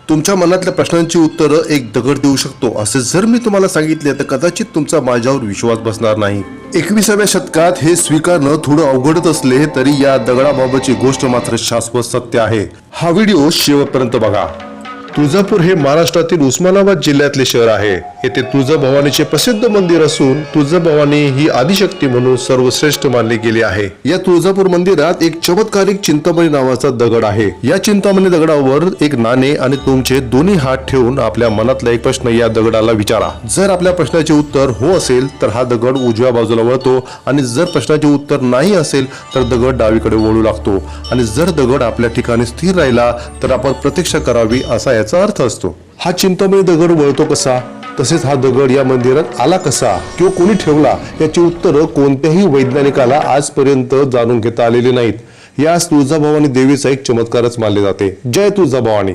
तुमच्या मनातल्या प्रश्नांची उत्तरं एक दगड देऊ शकतो असे जर मी तुम्हाला सांगितले तर कदाचित तुमचा माझ्यावर विश्वास बसणार नाही। 21व्या शतकात हे स्वीकारणं थोडं अवघडच असले तरी या दगडाबाबतची गोष्ट मात्र शाश्वत सत्य आहे। हा व्हिडिओ शेवटपर्यंत बघा। तुळजापूर हे महाराष्ट्रातील उस्मानाबाद जिल्ह्यातले शहर आहे। येथे तुळजाभवानीचे प्रसिद्ध मंदिर असून तुळजाभवानी ही आदिशक्ती म्हणून सर्वश्रेष्ठ मानली गेली आहे। या तुळजापूर मंदिरात एक चमत्कारिक चिंतामणी नावाचा दगड आहे। या चिंतामणी दगडावर एक नाणे आणि तुमचे दोन्ही हात ठेवून आपल्या मनातला एक प्रश्न या दगडाला विचारा। जर आपल्या प्रश्नाचे उत्तर हो असेल तर हा दगड उजव्या बाजूला वळतो आणि जर प्रश्नाचे उत्तर नाही असेल तर दगड डावीकडे वळू लागतो आणि जर दगड आपल्या ठिकाणी स्थिर राहिला तर आपण प्रतीक्षा करावी असा याचा अर्थ असतो। हा चिंतामणी दगड वळतो कसा, तसेच हा दगड या मंदिरात आला कसा किंवा कोणी ठेवला याची उत्तरं कोणत्याही वैज्ञानिकाला आजपर्यंत जाणून घेता आलेली नाहीत। यास तुळजाभवानी देवीचा एक चमत्कारच मानले जाते। जय तुळजाभवानी।